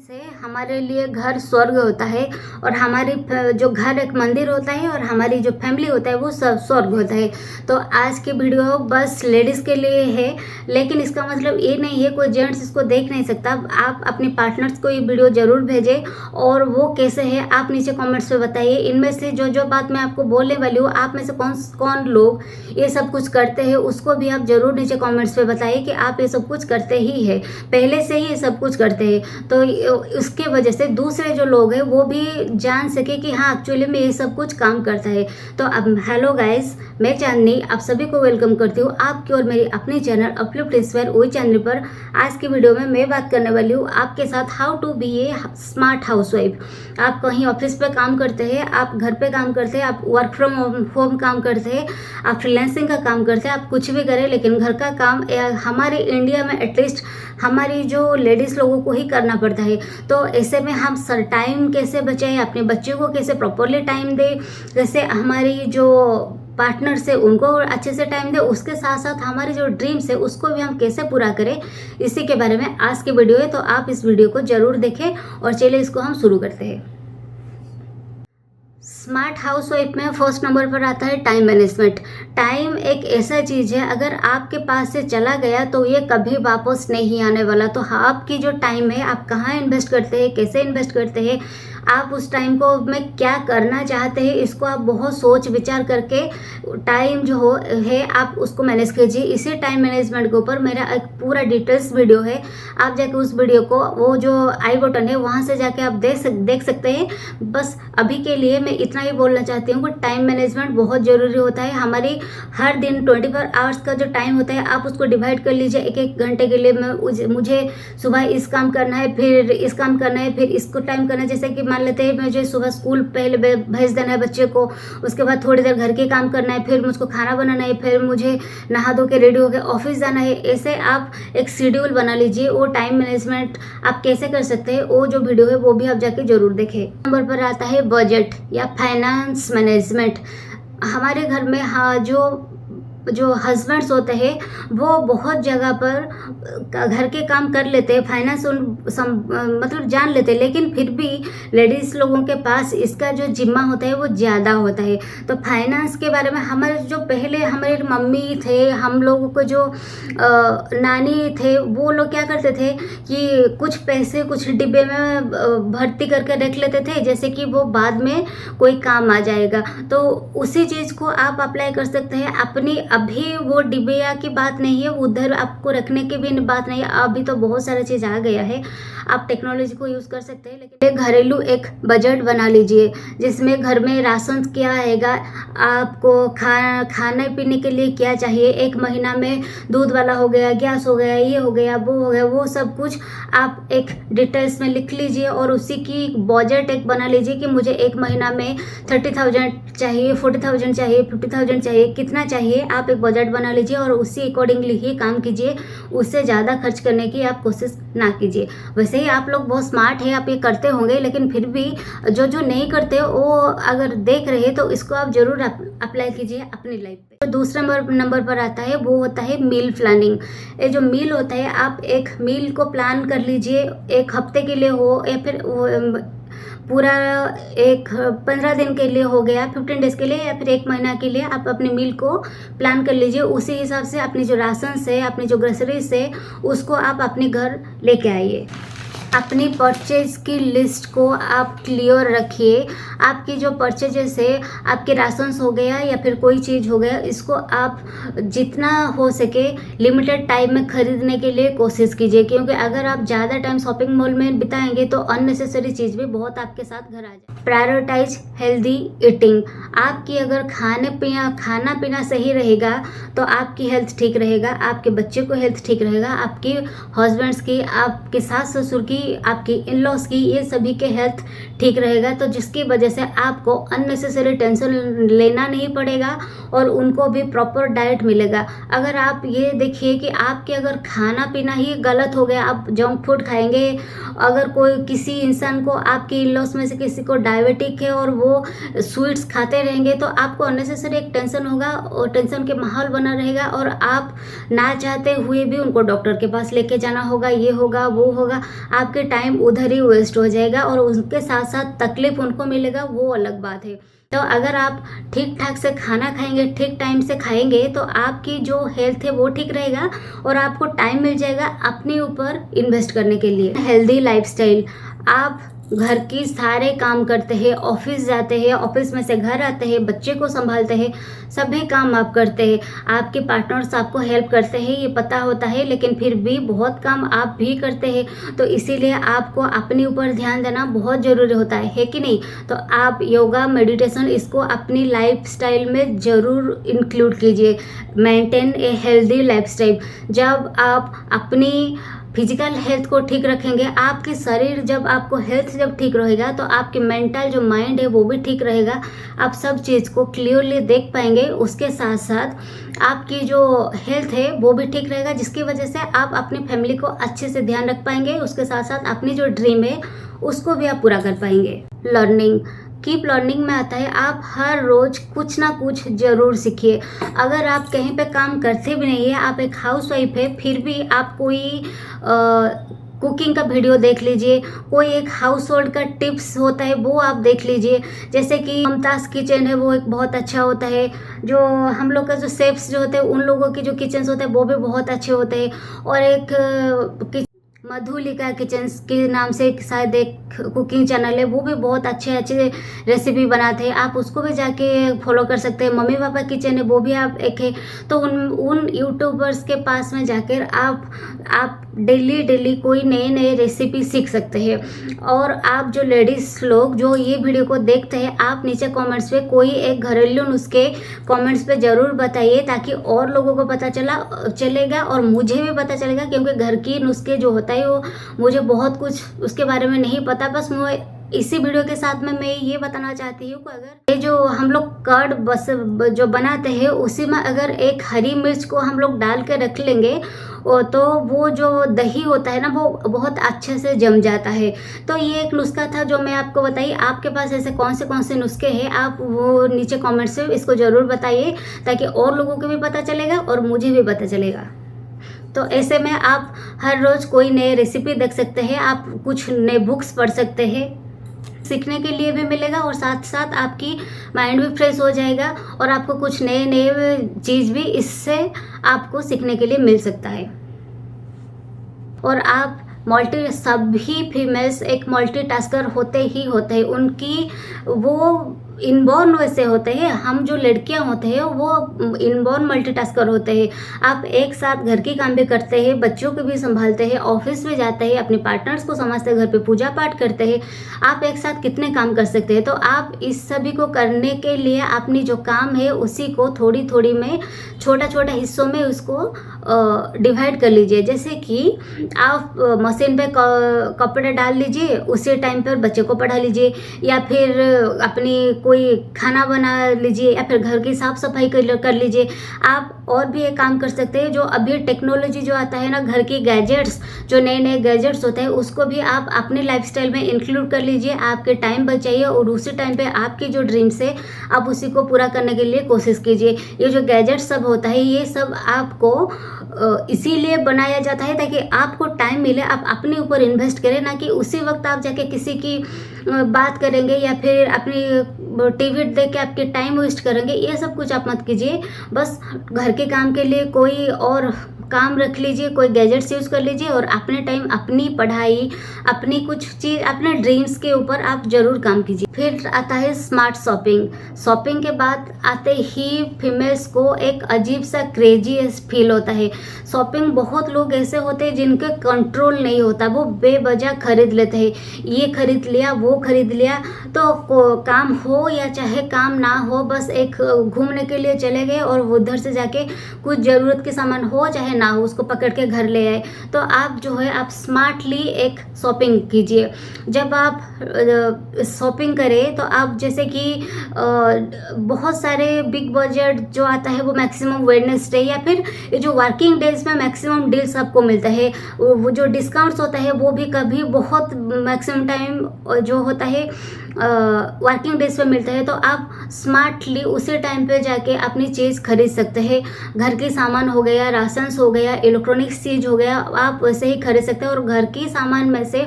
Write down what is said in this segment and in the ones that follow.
से हमारे लिए घर स्वर्ग होता है और हमारी जो घर एक मंदिर होता है और हमारी जो फैमिली होता है वो सब स्वर्ग होता है। तो आज की वीडियो बस लेडीज़ के लिए है, लेकिन इसका मतलब ये नहीं है कोई जेंट्स इसको देख नहीं सकता। आप अपने पार्टनर्स को ये वीडियो ज़रूर भेजें और वो कैसे है आप नीचे कमेंट्स में बताइए। इनमें से जो बात मैं आपको बोलने वाली हूँ, आप में से कौन कौन लोग ये सब कुछ करते हैं उसको भी आप ज़रूर नीचे कमेंट्स में बताइए कि आप ये सब कुछ करते ही है, पहले से ही ये सब कुछ करते हैं। तो उसके वजह से दूसरे जो लोग हैं वो भी जान सके कि हाँ एक्चुअली में ये सब कुछ काम करता है। तो अब हेलो गाइस, मैं चांदनी आप सभी को वेलकम करती हूँ आपकी और मेरी अपनी चैनल अपलिफ्ट इंस्पायर वही चैनल पर। आज की वीडियो में मैं बात करने वाली हूँ आपके साथ how to be a smart housewife. आप कहीं ऑफिस पे काम करते हैं, आप घर पे काम करते हैं, आप वर्क फ्रॉम होम काम करते हैं, आप फ्रीलांसिंग का काम करते हैं, आप कुछ भी करें, लेकिन घर का काम हमारे इंडिया में एटलीस्ट हमारी जो लेडीज़ लोगों को ही करना पड़ता है। तो ऐसे में हम सर टाइम कैसे बचाएं, अपने बच्चों को कैसे प्रॉपरली टाइम दें, जैसे हमारी जो पार्टनर से उनको अच्छे से टाइम दें, उसके साथ साथ हमारे जो ड्रीम्स है उसको भी हम कैसे पूरा करें, इसी के बारे में आज की वीडियो है। तो आप इस वीडियो को ज़रूर देखें और चलिए इसको हम शुरू करते हैं। स्मार्ट हाउसवाइफ में फर्स्ट नंबर पर आता है टाइम मैनेजमेंट। टाइम एक ऐसा चीज़ है, अगर आपके पास से चला गया तो ये कभी वापस नहीं आने वाला। तो आपकी जो टाइम है आप कहाँ इन्वेस्ट करते हैं, कैसे इन्वेस्ट करते हैं, आप उस टाइम को में क्या करना चाहते हैं, इसको आप बहुत सोच विचार करके टाइम जो है आप उसको मैनेज कीजिए। इसी टाइम मैनेजमेंट के ऊपर मेरा एक पूरा डिटेल्स वीडियो है, आप जाके उस वीडियो को वो जो आई बटन है वहाँ से जाके आप देख सकते हैं। बस अभी के लिए मैं इतना ही बोलना चाहती हूँ कि टाइम मैनेजमेंट बहुत ज़रूरी होता है। हमारी हर दिन 24 आवर्स का जो टाइम होता है आप उसको डिवाइड कर लीजिए। एक एक घंटे के लिए मुझे सुबह इस काम करना है, फिर इस काम करना है, फिर इसको टाइम करना है। जैसे कि मान लेते हैं मुझे सुबह स्कूल पहले भेज देना है बच्चे को, उसके बाद थोड़ी देर घर के काम करना है, फिर मुझको खाना बनाना है, फिर मुझे नहा धो के रेडी होकर ऑफिस जाना है। ऐसे आप एक शेड्यूल बना लीजिए। वो टाइम मैनेजमेंट आप कैसे कर सकते हैं वो जो वीडियो है वो भी आप जाके जरूर देखें। नंबर पर आता है बजट या फाइनेंस मैनेजमेंट। हमारे घर में हाँ जो हस्बैंड्स होते हैं वो बहुत जगह पर घर के काम कर लेते हैं, फाइनेंस मतलब जान लेते हैं, लेकिन फिर भी लेडीज़ लोगों के पास इसका जो जिम्मा होता है वो ज़्यादा होता है। तो फाइनेंस के बारे में हमारे जो पहले हमारे मम्मी थे, हम लोगों को जो नानी थे, वो लोग क्या करते थे कि कुछ पैसे कुछ डिब्बे में भर्ती करके रख लेते थे, जैसे कि वो बाद में कोई काम आ जाएगा। तो उसी चीज़ को आप अप्लाई कर सकते हैं अपनी। अभी वो डिबिया की बात नहीं है, उधर आपको रखने की भी बात नहीं है। अभी तो बहुत सारा चीज़ आ गया है, आप टेक्नोलॉजी को यूज़ कर सकते हैं। लेकिन घरेलू एक बजट बना लीजिए जिसमें घर में राशन क्या आएगा, आपको खाने पीने के लिए क्या चाहिए, एक महीना में दूध वाला हो गया, गैस हो गया, ये हो गया, वो हो गया, वो सब कुछ आप एक डिटेल्स में लिख लीजिए और उसी की बजट एक बना लीजिए कि मुझे एक महीना में 30,000 चाहिए, 40,000 चाहिए, 50,000 चाहिए, कितना चाहिए। आप एक बजट बना लीजिए और उसी अकॉर्डिंगली ही काम कीजिए, उससे ज़्यादा खर्च करने की आप कोशिश ना कीजिए। वैसे ही आप लोग बहुत स्मार्ट है, आप ये करते होंगे, लेकिन फिर भी जो नहीं करते वो अगर देख रहे हैं तो इसको आप ज़रूर अप्लाई कीजिए अपनी लाइफ पे। तो दूसरे नंबर पर आता है वो होता है मील प्लानिंग। ये जो मील होता है आप एक मील को प्लान कर लीजिए, एक हफ्ते के लिए हो या फिर पूरा एक 15 दिन के लिए हो गया, 15 डेज के लिए या फिर एक महीना के लिए आप अपने मील को प्लान कर लीजिए। उसी हिसाब से अपनी जो राशन है, अपनी जो ग्रोसरीज है, उसको आप अपने घर लेके आइए। अपनी परचेज की लिस्ट को आप क्लियर रखिए। आपकी जो परचेजेस है, आपके राशंस हो गया या फिर कोई चीज़ हो गया, इसको आप जितना हो सके लिमिटेड टाइम में खरीदने के लिए कोशिश कीजिए, क्योंकि अगर आप ज़्यादा टाइम शॉपिंग मॉल में बिताएंगे तो अननेसेसरी चीज़ भी बहुत आपके साथ घर आ जाए। Prioritise healthy eating. आपकी अगर खाना पीना सही रहेगा तो आपकी हेल्थ ठीक रहेगा, आपके बच्चे को हेल्थ ठीक रहेगा, आपकी हस्बैंड्स की, आपके सास ससुर की, आपकी इन लॉज की, ये सभी के हेल्थ ठीक रहेगा। तो जिसकी वजह से आपको अननेसेसरी टेंशन लेना नहीं पड़ेगा और उनको भी प्रॉपर डाइट मिलेगा। अगर आप ये देखिए कि आपके अगर खाना पीना ही गलत हो गया, आप जंक फूड खाएंगे, अगर कोई किसी इंसान को आपके इन लॉज में से किसी को डायबिटिक है और वो स्वीट्स खाते रहेंगे तो आपको अननेसेसरी एक टेंशन होगा और टेंशन के माहौल बना रहेगा और आप ना चाहते हुए भी उनको डॉक्टर के पास लेके जाना होगा, ये होगा वो होगा। आपके आपके टाइम उधर ही वेस्ट हो जाएगा और उनके साथ साथ तकलीफ उनको मिलेगा, वो अलग बात है। तो अगर आप ठीक ठाक से खाना खाएंगे, ठीक टाइम से खाएंगे, तो आपकी जो हेल्थ है वो ठीक रहेगा और आपको टाइम मिल जाएगा अपने ऊपर इन्वेस्ट करने के लिए। हेल्दी लाइफस्टाइल, आप घर की सारे काम करते हैं, ऑफिस जाते हैं, ऑफिस में से घर आते हैं, बच्चे को संभालते हैं, सभी काम आप करते हैं, आपके पार्टनर्स आपको हेल्प करते हैं, ये पता होता है, लेकिन फिर भी बहुत काम आप भी करते हैं। तो इसीलिए आपको अपने ऊपर ध्यान देना बहुत ज़रूरी होता है कि नहीं? तो आप योगा, मेडिटेशन इसको अपनी लाइफस्टाइल में ज़रूर इंक्लूड कीजिए। Maintain a healthy lifestyle. जब आप अपनी फिजिकल हेल्थ को ठीक रखेंगे, आपके शरीर जब आपको हेल्थ जब ठीक रहेगा तो आपके मेंटल जो माइंड है वो भी ठीक रहेगा। आप सब चीज़ को क्लियरली देख पाएंगे। उसके साथ साथ आपकी जो हेल्थ है वो भी ठीक रहेगा, जिसकी वजह से आप अपनी फैमिली को अच्छे से ध्यान रख पाएंगे। उसके साथ साथ अपनी जो ड्रीम है उसको भी आप पूरा कर पाएंगे। लर्निंग, कीप लर्निंग में आता है आप हर रोज़ कुछ ना कुछ ज़रूर सीखिए। अगर आप कहीं पे काम करते भी नहीं है, आप एक हाउसवाइफ है, फिर भी आप कोई कुकिंग का वीडियो देख लीजिए, कोई एक हाउस होल्ड का टिप्स होता है वो आप देख लीजिए। जैसे कि ममताज़ किचन है, वो एक बहुत अच्छा होता है। जो हम लोग का जो शेफ्स जो होते हैं उन लोगों की जो किचन्स होते हैं वो भी बहुत अच्छे होते हैं। और एक मधुलिका किचन्स के नाम से शायद एक कुकिंग चैनल है, वो भी बहुत अच्छे अच्छे रेसिपी बनाते हैं, आप उसको भी जाके फॉलो कर सकते हैं। मम्मी पापा किचन है, वो भी आप एक है। तो उन यूट्यूबर्स के पास में जाकर आप डेली कोई नए नए रेसिपी सीख सकते हैं। और आप जो लेडीज़ लोग जो ये वीडियो को देखते हैं, आप नीचे कमेंट्स पे कोई एक घरेलू नुस्खे कमेंट्स पे ज़रूर बताइए, ताकि और लोगों को पता चलेगा और मुझे भी पता चलेगा, क्योंकि घर की नुस्खे जो होता है वो मुझे बहुत कुछ उसके बारे में नहीं पता। बस मैं इसी वीडियो के साथ में मैं ये बताना चाहती हूँ कि अगर ये जो हम लोग कर्ड बस जो बनाते हैं उसी में अगर एक हरी मिर्च को हम लोग डाल के रख लेंगे तो वो जो दही होता है ना वो बहुत अच्छे से जम जाता है। तो ये एक नुस्खा था जो मैं आपको बताई। आपके पास ऐसे कौन से नुस्खे हैं, आप वो नीचे कमेंट से इसको ज़रूर बताइए, ताकि और लोगों को भी पता चलेगा और मुझे भी पता चलेगा। तो ऐसे में आप हर रोज़ कोई नए रेसिपी देख सकते हैं, आप कुछ नए बुक्स पढ़ सकते हैं, सीखने के लिए भी मिलेगा और साथ साथ आपकी माइंड भी फ्रेश हो जाएगा और आपको कुछ नए चीज़ भी इससे आपको सीखने के लिए मिल सकता है। और आप सभी फीमेल्स एक मल्टीटास्कर होते ही होते हैं, उनकी वो इनबॉर्न वैसे होते हैं। हम जो लड़कियां होते हैं वो इनबॉर्न मल्टीटास्कर होते हैं। आप एक साथ घर की काम भी करते हैं, बच्चों को भी संभालते हैं, ऑफिस में जाते हैं, अपने पार्टनर्स को समझते हैं, घर पे पूजा पाठ करते हैं। आप एक साथ कितने काम कर सकते हैं। तो आप इस सभी को करने के लिए अपनी जो काम है उसी को थोड़ी में छोटा हिस्सों में उसको डिवाइड कर लीजिए। जैसे कि आप मशीन पे कपड़े डाल लीजिए, उसी टाइम पर बच्चे को पढ़ा लीजिए, या फिर अपनी कोई खाना बना लीजिए, या फिर घर की साफ सफाई कर लीजिए। आप और भी एक काम कर सकते हैं, जो अभी टेक्नोलॉजी जो आता है ना, घर की गैजेट्स जो नए गैजेट्स होते हैं उसको भी आप अपने लाइफस्टाइल में इंक्लूड कर लीजिए। आपके टाइम बचाइए और उसी टाइम पे आपकी जो ड्रीम्स है आप उसी को पूरा करने के लिए कोशिश कीजिए। ये जो गैजेट्स सब होता है ये सब आपको इसीलिए बनाया जाता है ताकि आपको टाइम मिले, आप अपने ऊपर इन्वेस्ट करें, ना कि उसी वक्त आप जाके किसी की बात करेंगे या फिर अपनी टीवी देख के आपके टाइम वेस्ट करेंगे। ये सब कुछ आप मत कीजिए। बस घर के काम के लिए कोई और काम रख लीजिए, कोई गैजेट्स यूज़ कर लीजिए और अपने टाइम अपनी पढ़ाई, अपनी कुछ चीज़, अपने ड्रीम्स के ऊपर आप ज़रूर काम कीजिए। फिर आता है स्मार्ट शॉपिंग के बाद आते ही फीमेल्स को एक अजीब सा क्रेजी फील होता है। शॉपिंग बहुत लोग ऐसे होते हैं जिनके कंट्रोल नहीं होता, वो बेवजह खरीद लेते हैं, ये खरीद लिया वो खरीद लिया। तो काम हो या चाहे काम ना हो, बस एक घूमने के लिए चले गए और उधर से जाके कुछ ज़रूरत के सामान हो चाहे ना हो उसको पकड़ के घर ले आए। तो आप जो है आप स्मार्टली एक शॉपिंग कीजिए। जब आप शॉपिंग करें तो आप जैसे कि बहुत सारे बिग बजट जो आता है वो मैक्सिमम वेडनेसडे या फिर जो वर्किंग डेज में मैक्सिमम डील्स आपको मिलता है। वो जो डिस्काउंट्स होता है वो भी कभी बहुत मैक्सिमम टाइम जो होता है वर्किंग डेज पे मिलता है, तो आप स्मार्टली उसी टाइम पे जाके अपनी चीज़ खरीद सकते हैं। घर की सामान हो गया, राशंस हो गया, इलेक्ट्रॉनिक्स चीज़ हो गया, आप वैसे ही खरीद सकते हैं। और घर की सामान में से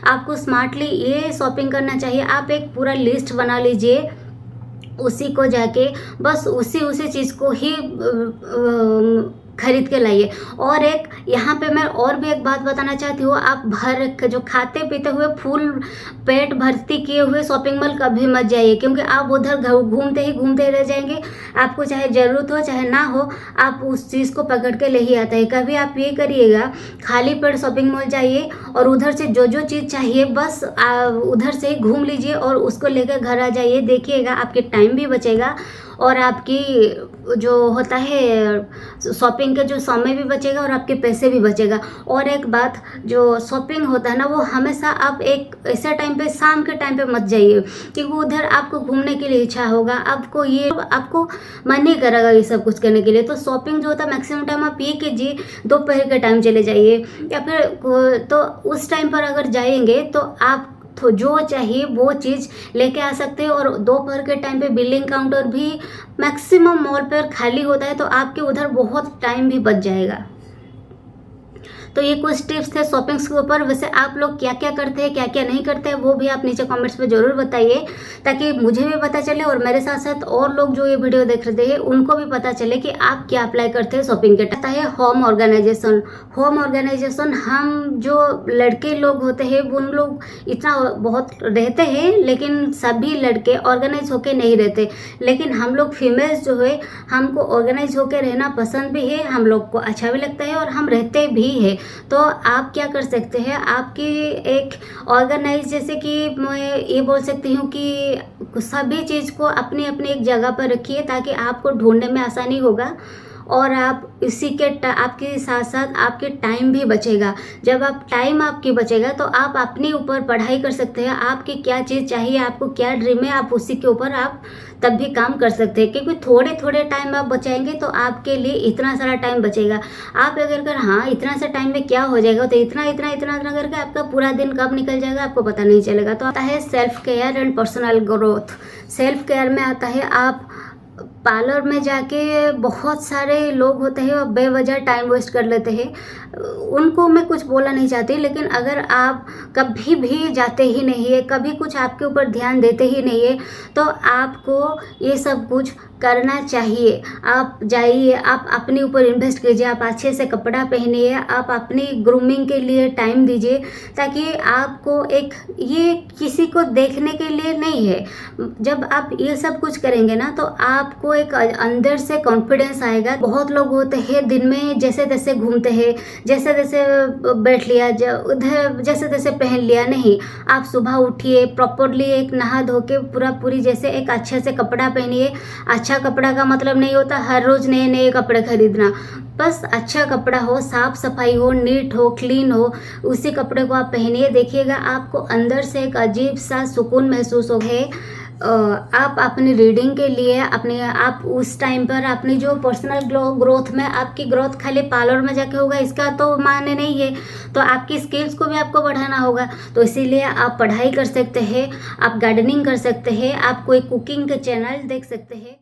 आपको स्मार्टली ये शॉपिंग करना चाहिए। आप एक पूरा लिस्ट बना लीजिए, उसी को जाके बस उसी चीज़ को ही खरीद के लाइए। और एक यहाँ पे मैं और भी एक बात बताना चाहती हूँ, आप जो खाते पीते हुए फुल पेट भर्ती किए हुए शॉपिंग मॉल कभी मत जाइए, क्योंकि आप उधर घूमते ही रह जाएंगे। आपको चाहे ज़रूरत हो चाहे ना हो, आप उस चीज़ को पकड़ के ले ही आता है। कभी आप ये करिएगा, खाली पेट शॉपिंग मॉल जाइए और उधर से जो चीज़ चाहिए बस उधर से ही घूम लीजिए और उसको लेकर घर आ जाइए। देखिएगा आपके टाइम भी बचेगा और आपकी जो होता है शॉपिंग का जो समय भी बचेगा और आपके पैसे भी बचेगा। और एक बात, जो शॉपिंग होता है ना, वो हमेशा आप एक ऐसे टाइम पे, शाम के टाइम पे मत जाइए, क्योंकि उधर आपको घूमने के लिए इच्छा होगा, आपको मन नहीं करेगा ये सब कुछ करने के लिए। तो शॉपिंग जो होता है मैक्सिमम टाइम आप ये कीजिए, दोपहर के टाइम चले जाइए, या फिर तो उस टाइम पर अगर जाएंगे तो आप तो जो चाहिए वो चीज़ लेके आ सकते हैं। और दोपहर के टाइम पे बिलिंग काउंटर भी मैक्सिमम मॉल पर खाली होता है, तो आपके उधर बहुत टाइम भी बच जाएगा। तो ये कुछ टिप्स थे शॉपिंग्स के ऊपर। वैसे आप लोग क्या क्या करते हैं, क्या क्या नहीं करते हैं, वो भी आप नीचे कमेंट्स में ज़रूर बताइए, ताकि मुझे भी पता चले और मेरे साथ साथ और लोग जो ये वीडियो देख रहे हैं उनको भी पता चले कि आप क्या अप्लाई करते हैं शॉपिंग के टाइम। है होम ऑर्गेनाइजेशन। हम जो लड़के लोग होते हैं उन लोग इतना बहुत रहते हैं, लेकिन सभी लड़के ऑर्गेनाइज होके नहीं रहते। लेकिन हम लोग फीमेल्स जो है, हमको ऑर्गेनाइज होके रहना पसंद भी है, हम लोग को अच्छा भी लगता है और हम रहते भी हैं। तो आप क्या कर सकते हैं, आपकी एक ऑर्गेनाइज, जैसे कि मैं ये बोल सकती हूँ कि सभी चीज़ को अपनी अपनी एक जगह पर रखिए, ताकि आपको ढूंढने में आसानी होगा और आप इसी के आपके साथ साथ आपके टाइम भी बचेगा। जब आप टाइम आपकी बचेगा तो आप अपने ऊपर पढ़ाई कर सकते हैं। आपकी क्या चीज़ चाहिए, आपको क्या ड्रीम है, आप उसी के ऊपर आप तब भी काम कर सकते हैं, क्योंकि थोड़े थोड़े टाइम आप बचाएंगे तो आपके लिए इतना सारा टाइम बचेगा। आप अगर हाँ इतना सा टाइम में क्या हो जाएगा, तो इतना करके आपका पूरा दिन कब निकल जाएगा आपको पता नहीं चलेगा। तो आता है self care and personal growth. Self care में आता है, आप पार्लर में जाके बहुत सारे लोग होते हैं और बेवजह टाइम वेस्ट कर लेते हैं, उनको मैं कुछ बोलना नहीं चाहती। लेकिन अगर आप कभी भी जाते ही नहीं है, कभी कुछ आपके ऊपर ध्यान देते ही नहीं है, तो आपको ये सब कुछ करना चाहिए। आप जाइए, आप अपने ऊपर इन्वेस्ट कीजिए, आप अच्छे से कपड़ा पहनिए, आप अपनी ग्रूमिंग के लिए टाइम दीजिए, ताकि आपको एक ये किसी को देखने के लिए नहीं है। जब आप ये सब कुछ करेंगे ना, तो आपको एक अंदर से कॉन्फिडेंस आएगा। बहुत लोग होते हैं दिन में जैसे तैसे घूमते हैं, जैसे तैसे बैठ लिया, उधर जैसे तैसे पहन लिया। नहीं, आप सुबह उठिए, प्रॉपरली एक नहा धो के पूरी जैसे एक अच्छे से कपड़ा पहनिए। अच्छा कपड़ा का मतलब नहीं होता हर रोज़ नए नए कपड़े खरीदना, बस अच्छा कपड़ा हो, साफ सफाई हो, नीट हो, क्लीन हो, उसी कपड़े को आप पहनिए। देखिएगा आपको अंदर से एक अजीब सा सुकून महसूस हो है। आप अपनी रीडिंग के लिए आप उस टाइम पर अपनी जो पर्सनल ग्रोथ में, आपकी ग्रोथ खाली पार्लर में जाके होगा इसका तो माने नहीं है, तो आपकी स्किल्स को भी आपको बढ़ाना होगा। तो इसीलिए आप पढ़ाई कर सकते हैं, आप गार्डनिंग कर सकते हैं, आप कोई कुकिंग के चैनल देख सकते हैं।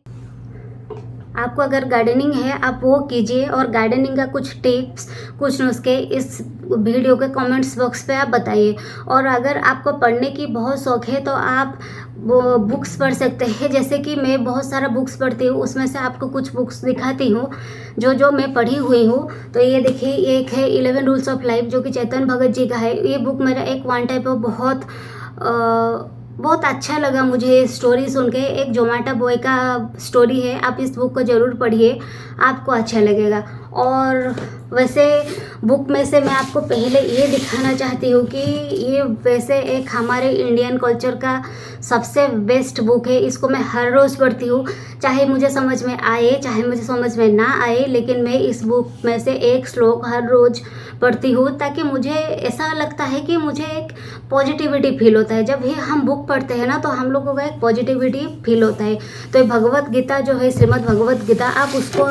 आपको अगर गार्डनिंग है आप वो कीजिए, और गार्डनिंग का कुछ टिप्स, कुछ नुस्खे इस वीडियो के कमेंट्स बॉक्स पे आप बताइए। और अगर आपको पढ़ने की बहुत शौक़ है तो आप वो बुक्स पढ़ सकते हैं। जैसे कि मैं बहुत सारा बुक्स पढ़ती हूँ, उसमें से आपको कुछ बुक्स दिखाती हूँ जो मैं पढ़ी हुई हूँ। तो ये देखिए, एक है 11 रूल्स ऑफ लाइफ, जो कि चेतन भगत जी का है। ये बुक मेरा एक वन टाइप ऑफ बहुत अच्छा लगा मुझे स्टोरी सुन के। एक जोमेटो बॉय का स्टोरी है, आप इस बुक को ज़रूर पढ़िए, आपको अच्छा लगेगा। और वैसे बुक में से मैं आपको पहले ये दिखाना चाहती हूँ कि ये वैसे एक हमारे इंडियन कल्चर का सबसे बेस्ट बुक है। इसको मैं हर रोज़ पढ़ती हूँ, चाहे मुझे समझ में आए चाहे मुझे समझ में ना आए, लेकिन मैं इस बुक में से एक श्लोक हर रोज़ पढ़ती हूँ, ताकि मुझे ऐसा लगता है कि मुझे एक पॉजिटिविटी फील होता है। जब भी हम बुक पढ़ते हैं ना, तो हम लोगों का एक पॉजिटिविटी फील होता है। तो ये भगवत गीता जो है, श्रीमद् भगवत गीता, आप उसको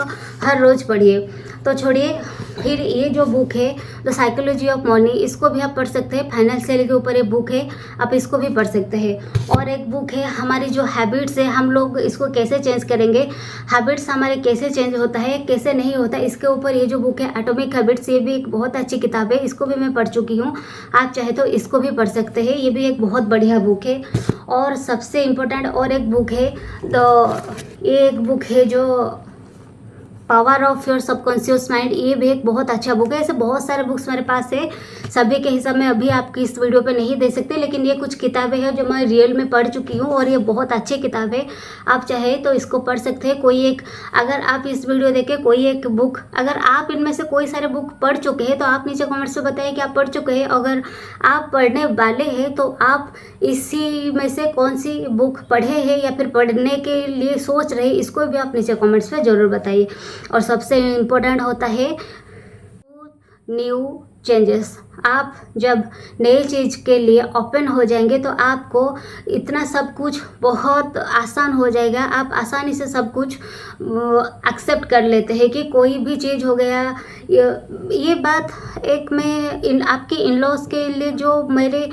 हर रोज़ पढ़िए। तो छोड़िए, फिर ये जो बुक बुक है द साइकोलॉजी ऑफ मनी, इसको भी आप पढ़ सकते हैं। फाइनेंशियल के ऊपर एक बुक है, आप इसको भी पढ़ सकते हैं। और एक बुक है हमारी जो हैबिट्स है, हम लोग इसको कैसे चेंज करेंगे, हैबिट्स हमारे कैसे चेंज होता है कैसे नहीं होता, इसके ऊपर ये जो बुक है एटॉमिक हैबिट्स, ये भी एक बहुत अच्छी किताब है, इसको भी मैं पढ़ चुकी हूँ। आप चाहे तो इसको भी पढ़ सकते हैं, ये भी एक बहुत बढ़िया बुक है। और सबसे इम्पोर्टेंट और एक बुक है ये एक बुक है जो power of your subconscious mind, ये भी एक बहुत अच्छा बुक है। ऐसे बहुत सारे बुक्स मेरे पास है, सभी के हिसाब में अभी आपकी इस वीडियो पे नहीं दे सकते, लेकिन ये कुछ किताबें हैं जो मैं रियल में पढ़ चुकी हूँ और ये बहुत अच्छी किताब है। आप चाहे तो इसको पढ़ सकते हैं। कोई एक, अगर आप इस वीडियो देखे कोई एक बुक, अगर आप इनमें से कोई सारे बुक पढ़ चुके हैं तो आप नीचे कमेंट्स में बताइए कि आप पढ़ चुके हैं। अगर आप पढ़ने वाले हैं तो आप इसी में से कौन सी बुक पढ़े हैं या फिर पढ़ने के लिए सोच रहे हैं, इसको भी आप नीचे कमेंट्स में ज़रूर बताइए। और सबसे इम्पोर्टेंट होता है न्यू चेंजेस। आप जब नई चीज़ के लिए ओपन हो जाएंगे तो आपको इतना सब कुछ बहुत आसान हो जाएगा। आप आसानी से सब कुछ एक्सेप्ट कर लेते हैं कि कोई भी चीज़ हो गया। ये बात एक मैं आपके इन लॉज के लिए जो मेरे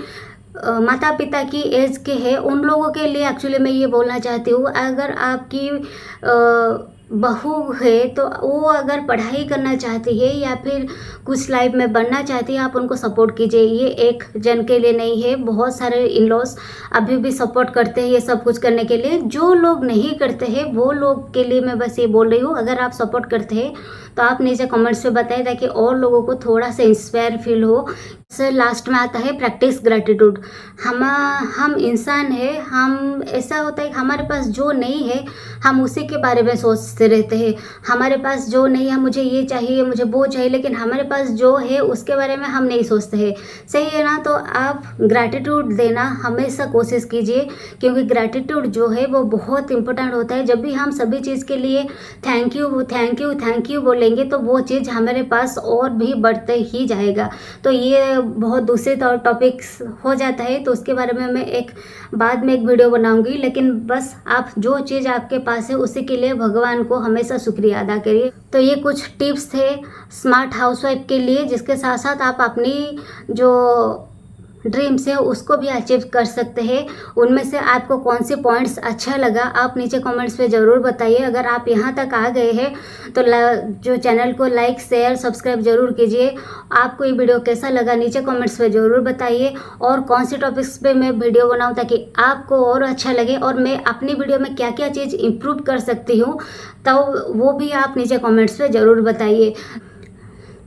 माता पिता की एज के हैं उन लोगों के लिए एक्चुअली मैं ये बोलना चाहती हूँ, अगर आपकी बहू है तो वो अगर पढ़ाई करना चाहती है या फिर कुछ लाइफ में बनना चाहती है, आप उनको सपोर्ट कीजिए। ये एक जन के लिए नहीं है, बहुत सारे इन लॉज अभी भी सपोर्ट करते हैं ये सब कुछ करने के लिए। जो लोग नहीं करते हैं वो लोग के लिए मैं बस ये बोल रही हूँ, अगर आप सपोर्ट करते हैं तो आप नीचे कमेंट्स में बताएं ताकि और लोगों को थोड़ा सा इंस्पायर फील हो। सर लास्ट में आता है प्रैक्टिस ग्रैटिट्यूड। हम इंसान है, हम ऐसा होता है कि हमारे पास जो नहीं है हम उसी के बारे में सोचते रहते हैं। हमारे पास जो नहीं है, मुझे ये चाहिए मुझे वो चाहिए, लेकिन हमारे पास जो है उसके बारे में हम नहीं सोचते हैं। सही है ना? तो आप ग्रैटिट्यूड देना हमेशा कोशिश कीजिए, क्योंकि ग्रैटिट्यूड जो है वो बहुत इंपॉर्टेंट होता है। जब भी हम सभी चीज़ के लिए thank you thank you thank you बोलेंगे तो वो चीज़ हमारे पास और भी बढ़ते ही जाएगा। तो ये बहुत दूसरे टॉपिक्स हो जाता है, तो उसके बारे में मैं एक बाद में एक वीडियो बनाऊंगी। लेकिन बस आप जो चीज़ आपके पास है उसी के लिए भगवान को हमेशा शुक्रिया अदा करिए। तो ये कुछ टिप्स थे स्मार्ट हाउसवाइफ के लिए, जिसके साथ साथ आप अपनी जो ड्रीम्स है उसको भी अचीव कर सकते हैं। उनमें से आपको कौन से पॉइंट्स अच्छा लगा आप नीचे कमेंट्स में ज़रूर बताइए। अगर आप यहाँ तक आ गए हैं तो जो चैनल को लाइक शेयर सब्सक्राइब जरूर कीजिए। आपको ये वीडियो कैसा लगा नीचे कमेंट्स में ज़रूर बताइए, और कौन से टॉपिक्स पे मैं वीडियो बनाऊँ ताकि आपको और अच्छा लगे, और मैं अपनी वीडियो में क्या क्या चीज़ इम्प्रूव कर सकती हूँ तो वो भी आप नीचे कमेंट्स में ज़रूर बताइए।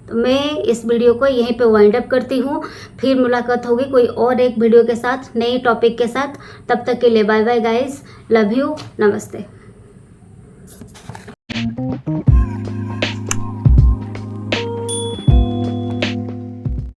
तो मैं इस वीडियो को यहीं पे वाइंड अप करती हूँ। फिर मुलाकात होगी कोई और एक वीडियो के साथ, नई टॉपिक के साथ। तब तक के लिए bye bye guys, love you, नमस्ते।